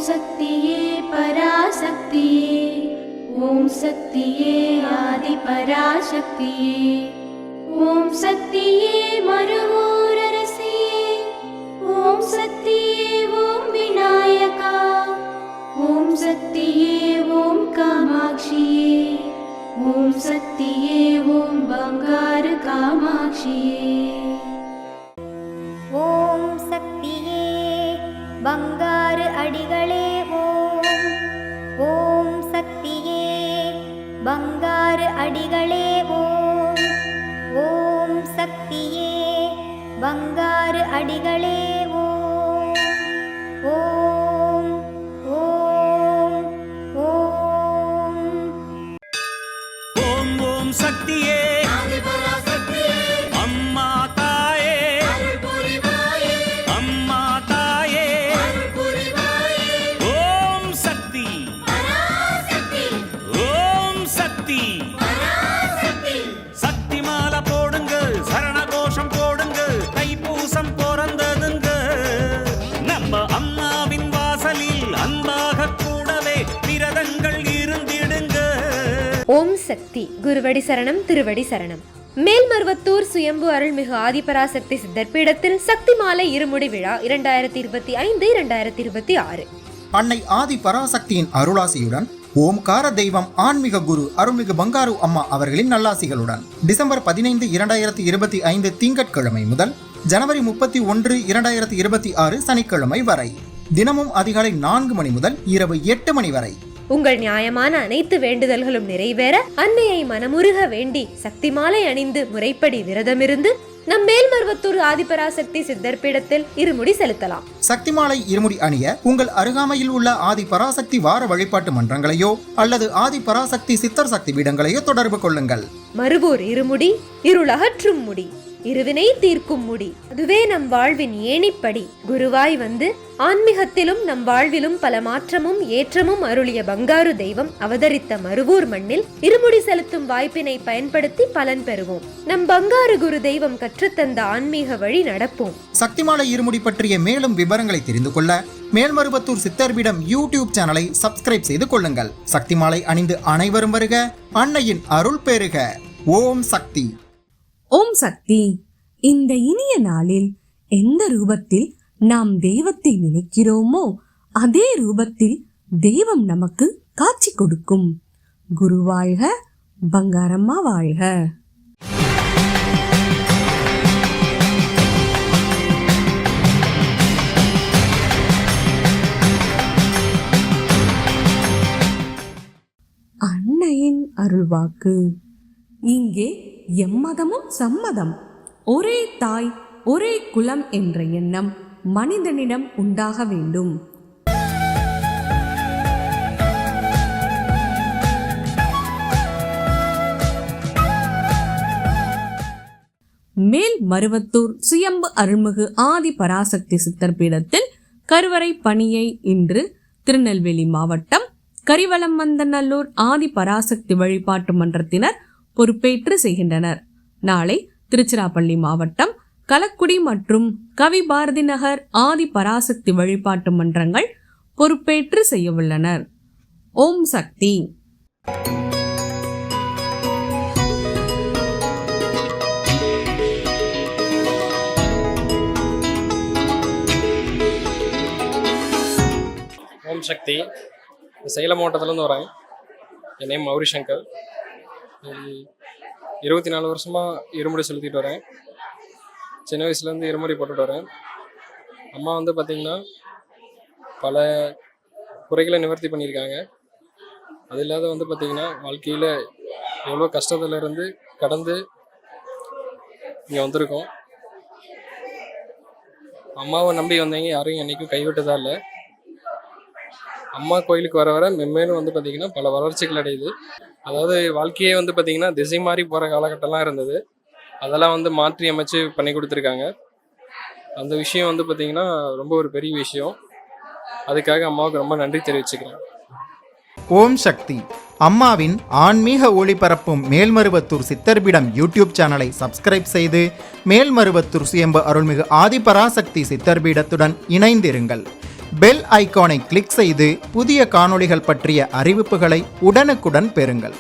சக்தியே பராசக்தியே, ஓம் சக்தியே ஆதி பராசக்தியே, ஓம் சக்தியே மருவூரரசியே, ஓம் சக்தியே ஓம் விநாயகா, ஓம் சக்தியே ஓம் காமாட்சியே, ஓம் சக்தியே ஓம் பங்காரு காமாட்சியே. ஓம் சக்தியே பங்காரு அடிகளே ஓம், ஓம் சக்தியே பங்காரு அடிகளே ஓம், ஓம் சக்தியே பங்காரு அடிகளே ஓம், ஓம் ஓம் ஓம். ஓம் ஓம் சக்தியே அம்மா தாயே, அம்மா தாயே, ஓம் சக்தி, ஓம் சக்தி, சக்தி மாலை போடுங்க, சரண கோஷம் போடுங்க, தைப்பூசம் பிறந்ததுங்க, நம்ம அம்மாவின் வாசலில் அன்பாக கூடவே விரதங்கள் இருந்திடுங்க. ஓம் சக்தி. குருவடி சரணம், திருவடி சரணம். மேல்மருவத்தூர் சுயம்பு அருள்மிகு ஆதிபராசக்தி சித்தர் பீடத்தில் சக்தி மாலை இருமுடி விழா 2025-2026. அன்னை ஆதி பராசக்தியின் அருளாசியுடன் ஓம்கார தெய்வம் ஆன்மீக குரு அருள்மிகு பங்காரு அம்மா அவர்களின் நல்லாசிகளுடன் டிசம்பர் 15, 2025 திங்கட்கிழமை முதல் ஜனவரி 31, 2026 சனிக்கிழமை வரை தினமும் அதிகாலை 4 மணி முதல் இரவு 8 மணி வரை உங்கள் நியாயமான அனைத்து வேண்டுதல்களும் நிறைவேற அன்னையை மனமுருக வேண்டி சக்தி மாலை அணிந்து முறைப்படி விரதமிருந்து நம் மேல்மருவத்தூர் ஆதிபராசக்தி சித்தர் பீடத்தில் இருமுடி செலுத்தலாம். சக்தி மாலை இருமுடி அணிய உங்கள் அருகாமையில் உள்ள ஆதி பராசக்தி வார வழிபாட்டு மன்றங்களையோ அல்லது ஆதி பராசக்தி சித்தர் சக்தி பீடங்களையோ தொடர்பு கொள்ளுங்கள். மறுவூர் இருமுடி இருளகற்றும் முடி, இருவினை தீர்க்கும் முடி, அதுவே நம் வாழ்வின் ஏணிப்படி. குருவாய் வந்து ஆன்மீகத்திலும் நம் வாழ்விலும் பல மாற்றமும் ஏற்றமும் அருளிய பங்காரு தெய்வம் அவதரித்த மருவூர் மண்ணில் இருமுடி செலுத்தும் வாய்ப்பினை பயன்படுத்தி பலன் பெறுவோம். நம் பங்காரு குரு தெய்வம் கற்றுத்தந்த ஆன்மீக வழி நடப்போம். சக்திமாலை இருமுடி பற்றிய மேலும் விவரங்களை தெரிந்து கொள்ள மேல்மருவத்தூர் சித்தர்பீடம் யூடியூப் சேனலை சப்ஸ்கிரைப் செய்து கொள்ளுங்கள். சக்திமாலை அணிந்து அனைவரும் வருக, அன்னையின் அருள் பெறுக. ஓம் சக்தி. ஓம் சக்தி. இந்த இனிய நாளில் எந்த ரூபத்தில் நாம் தெய்வத்தை நினைக்கிறோமோ அதே ரூபத்தில் தெய்வம் நமக்கு காட்சி கொடுக்கும். குரு வாழ்க, பங்காரம்மா வாழ்க. அன்னையின் அருள்வாக்கு. இங்கே எம்மதமும் சம்மதம். ஒரே தாய் ஒரே குலம் என்ற எண்ணம் மனிதனிடம் உண்டாக வேண்டும். மேல் மருவத்தூர் சுயம்பு அருள்மிகு ஆதி பராசக்தி சித்தர் பீடத்தில் கருவறை பணியை இன்று திருநெல்வேலி மாவட்டம் கரிவலமந்தநல்லூர் ஆதி பராசக்தி வழிபாட்டு மன்றத்தினர் பொறுப்பேற்று செய்கின்றனர். நாளை திருச்சிராப்பள்ளி மாவட்டம் கலக்குடி மற்றும் கவி பாரதி நகர் ஆதி பராசக்தி வழிபாட்டு மன்றங்கள் பொறுப்பேற்று செய்யவுள்ளனர். ஓம் சக்தி. ஓம் சக்தி. சேலம் மாவட்டத்துலேருந்து வரேன். என் நேம் மௌரி சங்கர். 24 வருஷமாக இருமுடி செலுத்திட்டு வரேன். சின்ன வயசுலேருந்து இருமுடி போட்டுட்டு வரேன். அம்மா வந்து பார்த்திங்கன்னா பல குறைகளை நிவர்த்தி பண்ணியிருக்காங்க. அது இல்லாத வந்து பார்த்திங்கன்னா வாழ்க்கையில் எவ்வளோ கஷ்டத்துலேருந்து கடந்து இங்கே வந்திருக்கோம். அம்மாவை நம்பி வந்தவங்க யாரும் என்றைக்கும் கைவிட்டதா இல்லை. அம்மா கோயிலுக்கு வர வர மென்மேலும் வந்து பார்த்திங்கன்னா பல வளர்ச்சிகள் அடையுது. அதாவது வாழ்க்கையே வந்து பார்த்திங்கன்னா திசை மாறி போகிற காலகட்டம்லாம் இருந்தது. அதெல்லாம் வந்து மாற்றி அமைச்சு பண்ணி கொடுத்துருக்காங்க. அந்த விஷயம் வந்து பார்த்திங்கன்னா ரொம்ப ஒரு பெரிய விஷயம். அதுக்காக அம்மாவுக்கு ரொம்ப நன்றி தெரிவிச்சுக்கிறேன். ஓம் சக்தி. அம்மாவின் ஆன்மீக ஒளிபரப்பும் மேல்மருவத்தூர் சித்தர்பீடம் யூடியூப் சேனலை சப்ஸ்கிரைப் செய்து மேல்மருவத்தூர் சுயம்பு அருள்மிகு ஆதிபராசக்தி சித்தர்பீடத்துடன் இணைந்திருங்கள். பெல் ஐகானை கிளிக் செய்து புதிய காணொளிகள் பற்றிய அறிவிப்புகளை உடனுக்குடன் பெறுங்கள்.